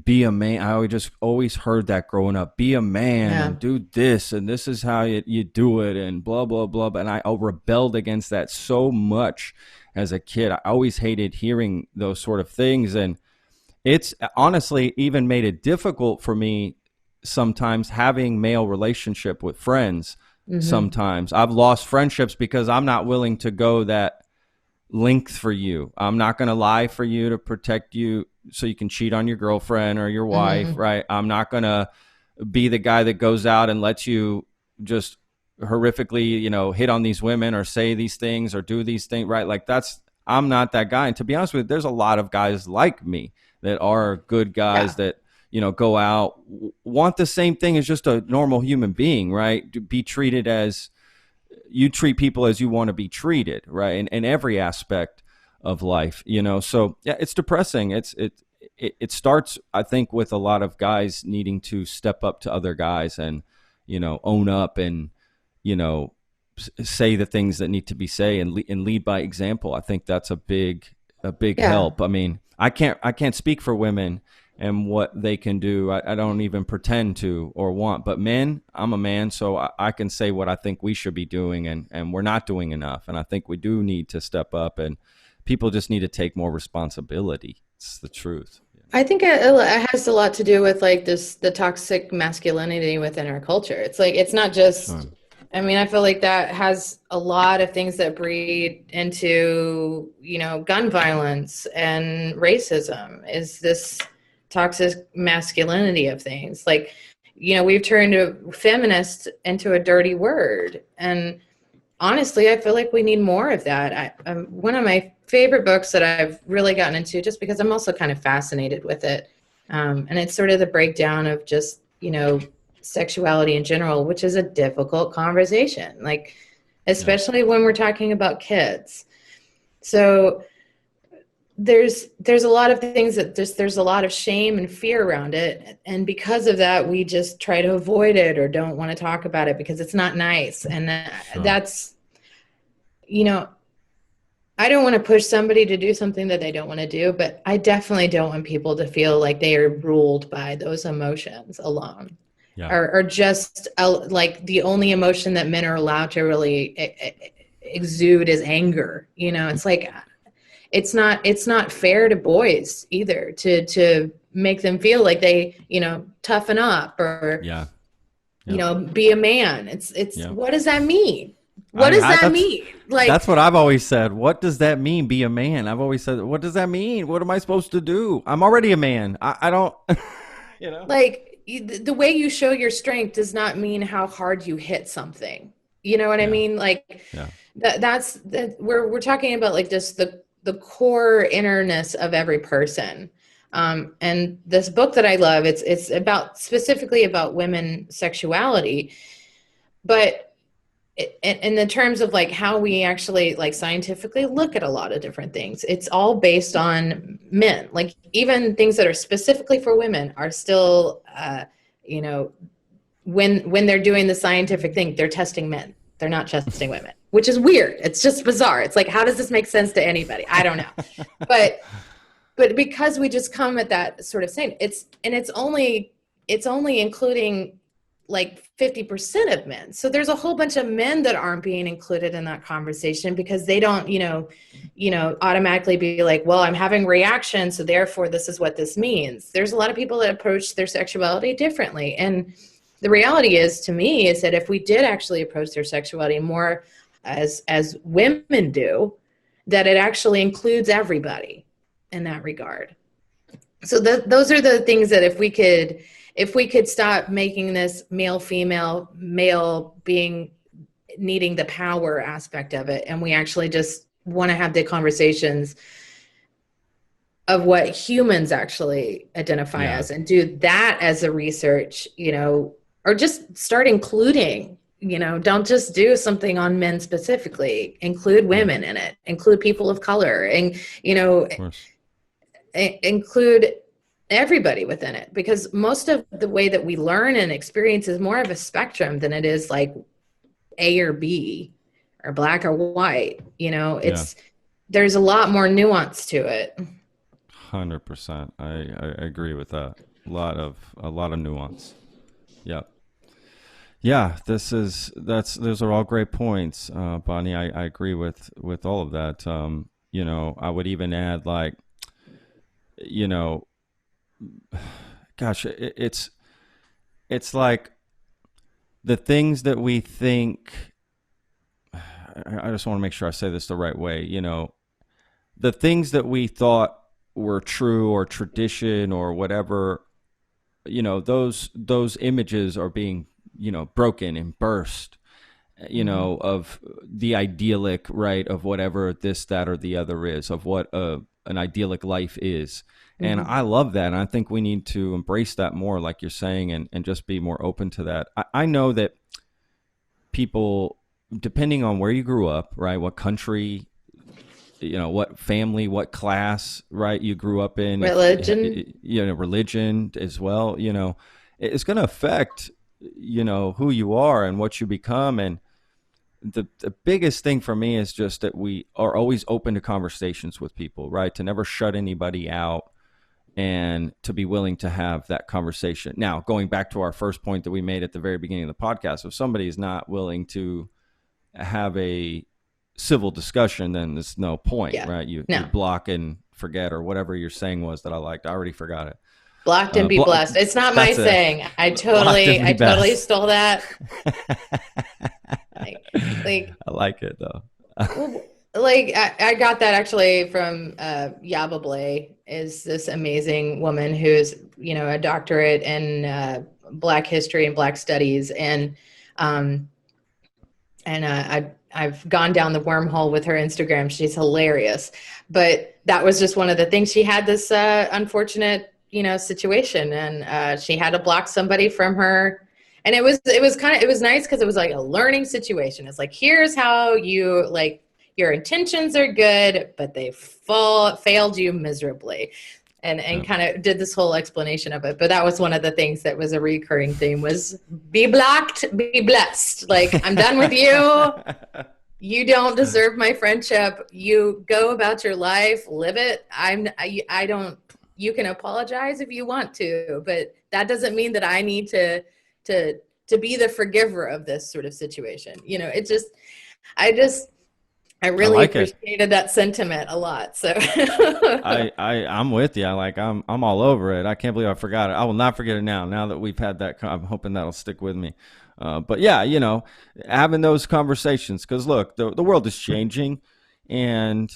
be a man. I always heard that growing up, be a man Yeah. and do this, and this is how you do it, and blah, blah, blah. And I rebelled against that so much as a kid. I always hated hearing those sort of things. And it's honestly even made it difficult for me sometimes having male relationship with friends. Hmm. Sometimes I've lost friendships because I'm not willing to go that length for you. I'm not going to lie for you to protect you so you can cheat on your girlfriend or your wife, Hmm. right? I'm not going to be the guy that goes out and lets you just horrifically, hit on these women or say these things or do these things, right? Like I'm not that guy. And to be honest with you, there's a lot of guys like me that are good guys Yeah. that, go out, want the same thing as just a normal human being, right? To be treated as you treat people as you want to be treated, right? In every aspect of life, So yeah, it's depressing. It starts, I think, with a lot of guys needing to step up to other guys and, own up and, you know, say the things that need to be said and lead by example. I think that's a big Yeah. help. I mean, I can't speak for women and what they can do. I don't even pretend to or want. But men, I'm a man, so I can say what I think we should be doing, and we're not doing enough. And I think we do need to step up, and people just need to take more responsibility. It's the truth. I think it has a lot to do with like the toxic masculinity within our culture. It's like it's not just. Sure. I mean, I feel like that has a lot of things that breed into gun violence and racism. Is this toxic masculinity of things? Like, we've turned a feminist into a dirty word, and honestly, I feel like we need more of that. One of my favorite books that I've really gotten into, just because I'm also kind of fascinated with it, and it's sort of the breakdown of just sexuality in general, which is a difficult conversation, like Yeah. especially when we're talking about kids. So there's a lot of things that there's a lot of shame and fear around it, and because of that we just try to avoid it or don't want to talk about it because it's not nice. And Sure. that's you know I don't want to push somebody to do something that they don't want to do, but I definitely don't want people to feel like they are ruled by those emotions alone, Yeah. or just like the only emotion that men are allowed to really exude is anger. It's like it's not fair to boys either to make them feel like they toughen up or Yeah. Yep. be a man. It's Yep. what does that mean? What I mean, does I that that's mean? Like, that's what I've always said. What does that mean? Be a man. I've always said, what does that mean? What am I supposed to do? I'm already a man. I don't. you know. the way you show your strength does not mean how hard you hit something. You know what I Yeah. mean? Like Yeah. that we're talking about like just the core innerness of every person. And this book that I love, it's about specifically about women sexuality, but in the terms of like how we actually like scientifically look at a lot of different things, it's all based on men. Like even things that are specifically for women are still you know when they're doing the scientific thing, they're testing men, they're not testing women, which is weird. It's just bizarre. It's like, how does this make sense to anybody? I don't know. but but because we just come at that sort of saying, it's only including like 50% of men. So there's a whole bunch of men that aren't being included in that conversation because they don't automatically be like, well, I'm having reaction, so therefore this is what this means. There's a lot of people that approach their sexuality differently, and the reality is, to me, is that if we did actually approach their sexuality more as women do, that it actually includes everybody in that regard. So those are the things that if we could stop making this male female, male being needing the power aspect of it, and we actually just want to have the conversations of what humans actually identify Yeah. as and do that as a research, or just start including, don't just do something on men specifically, include Yeah. women in it, include people of color, and Of course. include everybody within it, because most of the way that we learn and experience is more of a spectrum than it is like A or B or black or white. Yeah. It's there's a lot more nuance to it. 100%. I agree with that. A lot of nuance. Yeah. Yeah. Those are all great points, Bonnie. I agree with all of that. I would even add like, you know, gosh, it's like the things that we think. I just want to make sure I say this the right way. The things that we thought were true or tradition or whatever, those images are being broken and burst, Hmm. of the idyllic, right, of whatever this, that, or the other is, of what an idyllic life is. And Hmm. I love that. And I think we need to embrace that more, like you're saying, and just be more open to that. I know that people, depending on where you grew up, right, what country, what family, what class, right, you grew up in, if Religion. religion as well, it's going to affect who you are and what you become. And the biggest thing for me is just that we are always open to conversations with people, right, to never shut anybody out, and to be willing to have that conversation. Now, going back to our first point that we made at the very beginning of the podcast, if somebody is not willing to have a civil discussion, then there's no point, Yeah. right? You No. block and forget, or whatever your saying was that I liked. I already forgot it. Blocked and be blessed. It's not my That's a saying. I blocked and totally, be I totally best. stole that. Like, like, I like it though. well, like I got that actually from Yaba Blay, is this amazing woman who's, a doctorate in Black history and Black studies. Um, I've gone down the wormhole with her Instagram. She's hilarious. But that was just one of the things. She had this unfortunate, situation, and she had to block somebody from her. And it was nice because it was like a learning situation. It's like, here's how you, like, your intentions are good, but they failed you miserably. And Yeah. kind of did this whole explanation of it. But that was one of the things that was a recurring theme, was be blocked, be blessed. Like, I'm done with you. You don't deserve my friendship. You go about your life, live it. I don't, you can apologize if you want to, but that doesn't mean that I need to be the forgiver of this sort of situation. I just I I really like it. appreciated that sentiment a lot. So I'm with you. I'm all over it. I can't believe I forgot it. I will not forget it now. Now that we've had that, I'm hoping that'll stick with me. But yeah, having those conversations, because look, the world is changing, and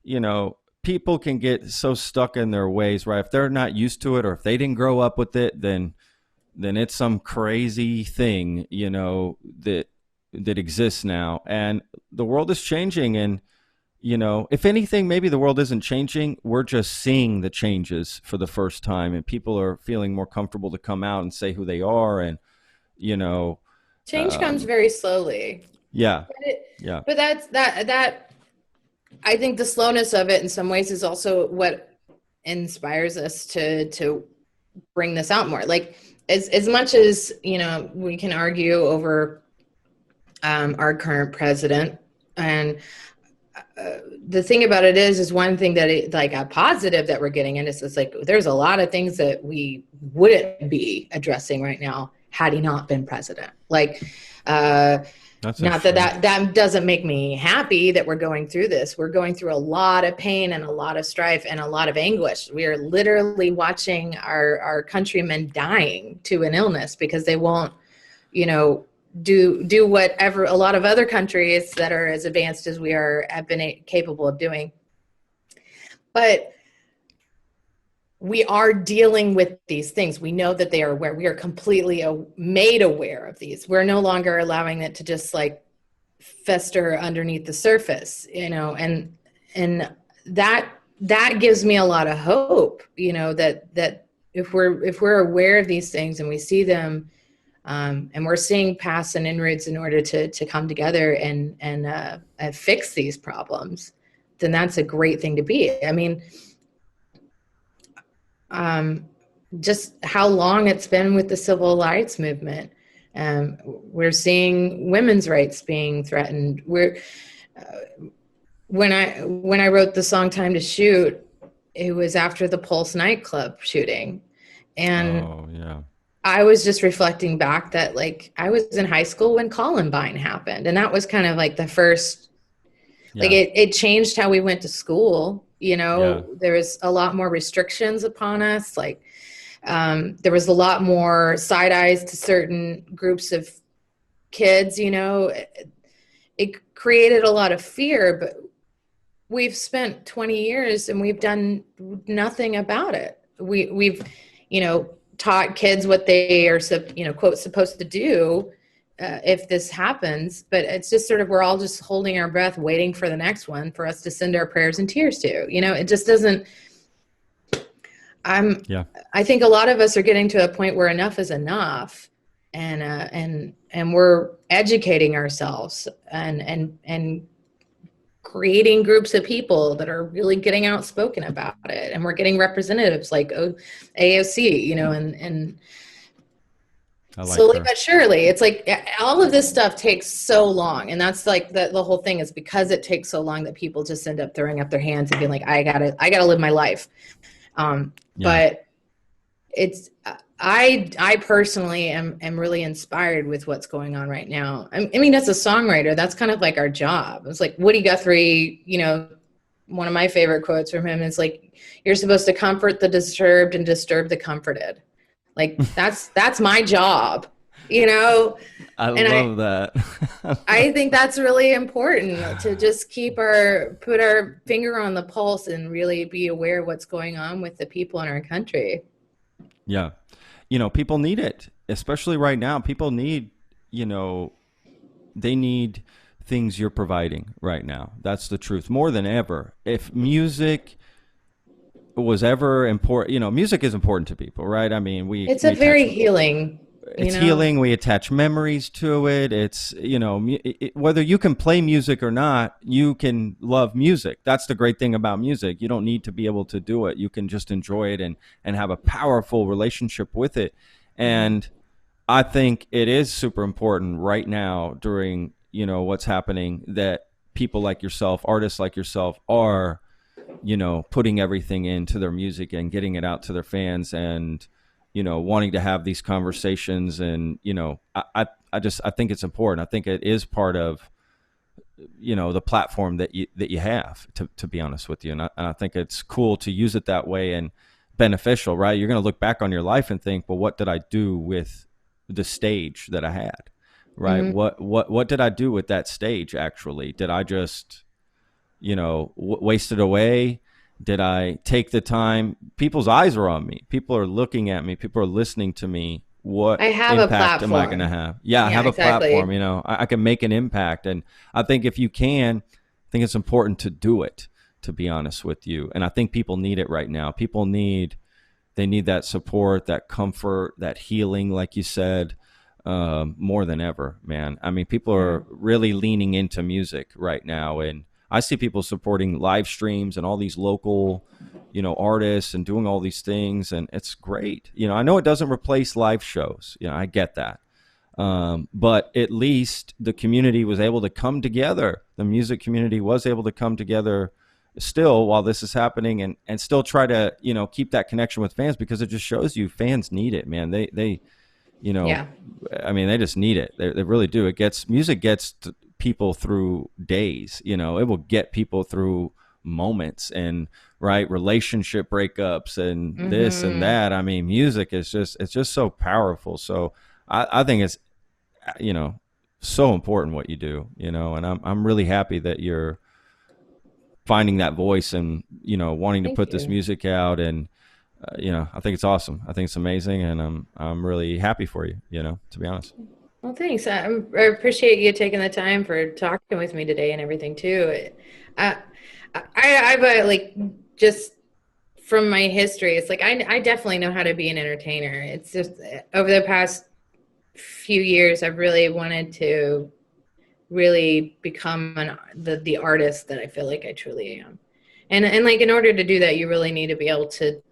you know, people can get so stuck in their ways, right? If they're not used to it, or if they didn't grow up with it, then it's some crazy thing, that exists now. And the world is changing, and if anything, maybe the world isn't changing. We're just seeing the changes for the first time, and people are feeling more comfortable to come out and say who they are. And, you know, change comes um, very slowly. yeah, But, it, yeah, but that I think the slowness of it in some ways is also what inspires us to bring this out more. Like, as much as, we can argue over our current president, and the thing about it is one thing that like a positive that we're getting in is, it's like there's a lot of things that we wouldn't be addressing right now had he not been president. Like, that's not that interesting. that doesn't make me happy that we're going through this. We're going through a lot of pain and a lot of strife and a lot of anguish. We are literally watching our countrymen dying to an illness because they won't, you know, do whatever a lot of other countries that are as advanced as we are have been capable of doing. But we are dealing with these things. We know that they are aware. We are completely made aware of these. We're no longer allowing it to just like fester underneath the surface, and that gives me a lot of hope, that if we're aware of these things and we see them, and we're seeing paths and inroads in order to come together and fix these problems, then that's a great thing to be. I mean, um, just how long it's been with the civil rights movement. We're seeing women's rights being threatened. When I wrote the song "Time to Shoot," it was after the Pulse nightclub shooting, and Oh yeah, I was just reflecting back that, like, I was in high school when Columbine happened, and that was kind of like the first, like, yeah, it changed how we went to school. yeah, There was a lot more restrictions upon us. Like, there was a lot more side eyes to certain groups of kids. It created a lot of fear, but we've spent 20 years and we've done nothing about it. We've taught kids what they are, quote, supposed to do, if this happens, but it's just sort of, we're all just holding our breath, waiting for the next one for us to send our prayers and tears to. It just doesn't. I'm. Yeah. I think a lot of us are getting to a point where enough is enough, and we're educating ourselves and creating groups of people that are really getting outspoken about it, and we're getting representatives like AOC, and I like slowly her. but surely. It's like all of this stuff takes so long, and that's like the whole thing is because it takes so long that people just end up throwing up their hands and being like, I gotta live my life. Yeah. But it's I personally am really inspired with what's going on right now. I mean, as a songwriter, that's kind of like our job. It's like Woody Guthrie, one of my favorite quotes from him is like, you're supposed to comfort the disturbed and disturb the comforted. Like that's my job, I and love that. I think that's really important to just put our finger on the pulse and really be aware of what's going on with the people in our country. Yeah. People need it, especially right now. People need, you know, they need things you're providing right now. That's the truth. More than ever. If music was ever important, music is important to people, right? I mean, we It's a we attach very healing, you it's know. healing. We attach memories to it. It's whether you can play music or not, you can love music. That's the great thing about music. You don't need to be able to do it. You can just enjoy it and have a powerful relationship with it. Mhm. And I think it is super important right now during what's happening, that people like yourself, artists like yourself, are putting everything into their music and getting it out to their fans, and wanting to have these conversations. And I think it's important. I think it is part of the platform that you have, to be honest with you. And I think it's cool to use it that way and beneficial, right? You're going to look back on your life and think, well, what did I do with the stage that I had, right? Mhm. What did I do with that stage? Actually, did I just waste it away? Did I take the time? People's eyes are on me. People are looking at me. People are listening to me. I What have a impact am I going to platform. have? Yeah, I Yeah, have a platform. exactly. I can make an impact. And I think if you can, I think it's important to do it, to be honest with you. And I think people need it right now. They need that support, that comfort, that healing, like you said, more than ever, man. I mean, people Yeah. are really leaning into music right now, and I see people supporting live streams and all these local, artists, and doing all these things, and it's great. I know it doesn't replace live shows. I get that, but at least the community was able to come together. The music community was able to come together still while this is happening, and still try to keep that connection with fans, because it just shows you fans need it, man. They you know Yeah. I mean, they just need it. They really do. Music gets people through days. It will get people through moments, and right, relationship breakups and this and Mhm. that. I mean, music is just so powerful. So I think it's you know so important what you do. And I'm really happy that you're finding that voice, and wanting to Thank put this you. music out. And I think it's awesome. I think it's amazing, and I'm really happy for you. To be honest. Well, thanks. I appreciate you taking the time for talking with me today and everything too. I, I've like just from my history, it's like I definitely know how to be an entertainer. It's just over the past few years, I've really wanted to really become the artist that I feel like I truly am. And like in order to do that, you really need to be able to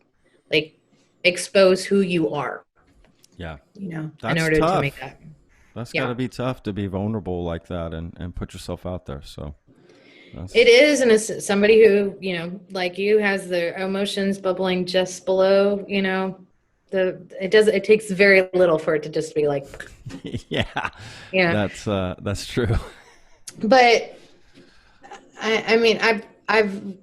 like expose who you are, Yeah, in that's order to make tough. that. That's got Yeah. to be tough, to be vulnerable like that, and put yourself out there. So It that's is, and as somebody who, like you, has the emotions bubbling just below, it takes very little for it to just be like, yeah, yeah. that's true. But I mean, I've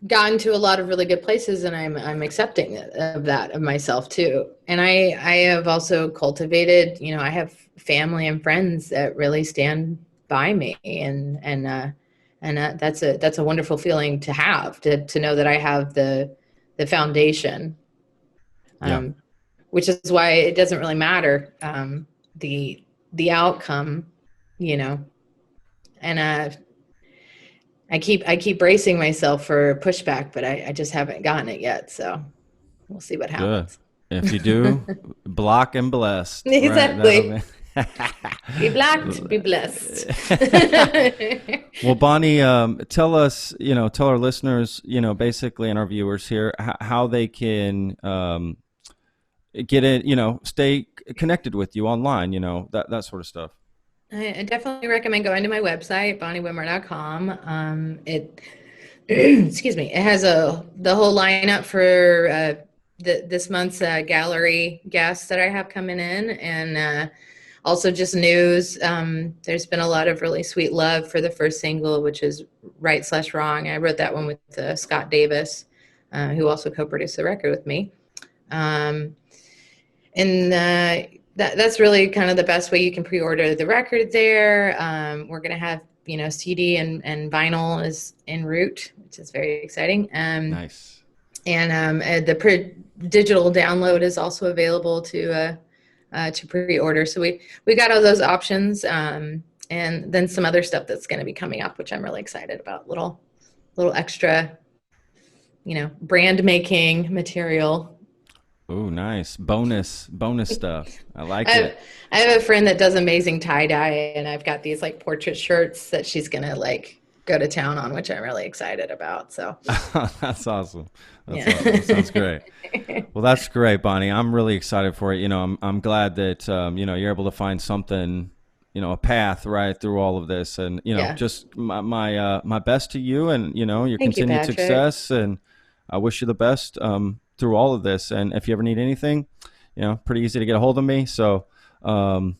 gotten to a lot of really good places, and I'm accepting of that of myself too. And I have also cultivated, I have family and friends that really stand by me, and that's a wonderful feeling to have, to know that I have the foundation, Yeah, um, which is why it doesn't really matter, the the outcome, you know, and I keep bracing myself for pushback, but I just haven't gotten it yet. So we'll see what Good. happens. If you do, block and blessed, right? That'll Exactly. be. Be blocked, be blessed. Well, Bonnie, tell us, tell our listeners, basically, and our viewers here, how they can get it, stay connected with you online, that sort of stuff. I definitely recommend going to my website, bonniewhitmore.com. Excuse me, it has the whole lineup for this month's gallery guests that I have coming in, and also just news. There's been a lot of really sweet love for the first single, which is Right/Wrong. I wrote that one with Scott Davis, who also co-produced the record with me. And that's really kind of the best way you can pre-order the record there. We're going to have, CD and vinyl is en route, which is very exciting. Nice. And digital download is also available to pre-order. So we got all those options, and then some other stuff that's going to be coming up, which I'm really excited about. Little extra, brand making material. Oh, nice. Bonus stuff. I like it. I have a friend that does amazing tie-dye, and I've got these like portrait shirts that she's going to like go to town on, which I'm really excited about. So that's awesome. That's awesome. That sounds great. Well, that's great, Bonnie. I'm really excited for it. I'm glad that, you're able to find something, a path right through all of this, and, just my best to you, and, your continued success, and I wish you the best, through all of this. And if you ever need anything, pretty easy to get a hold of me. So, I'm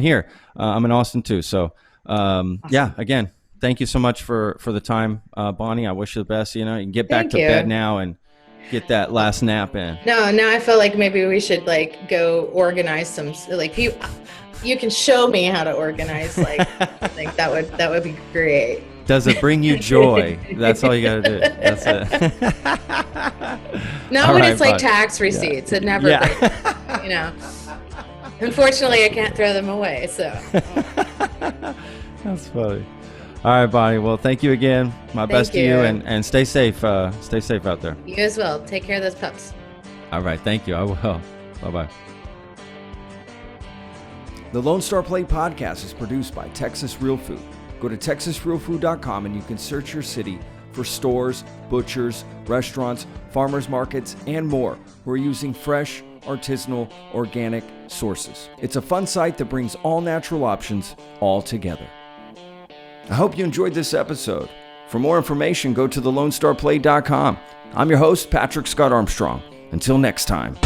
here. I'm in Austin too. So, awesome. Yeah, again, thank you so much for the time, Bonnie. I wish you the best. You can get back to bed now and get that last nap in. No, I feel like maybe we should like go organize some, like you can show me how to organize. Like, I think that would be great. Does it bring you joy? That's all you got to do. That's it. No, but it's like tax receipts. Yeah. It never breaks. Unfortunately, I can't throw them away. So. That's funny. All right, Bonnie. Well, thank you again. My best to you, and stay safe. Stay safe out there. You as well. Take care of those pups. All right. Thank you. I will. Bye-bye. The Lone Star Plate podcast is produced by Texas Real Food. Go to texasrealfood.com and you can search your city for stores, butchers, restaurants, farmers markets, and more who are using fresh, artisanal, organic sources. It's a fun site that brings all natural options all together. I hope you enjoyed this episode. For more information, go to thelonestarplate.com. I'm your host, Patrick Scott Armstrong. Until next time.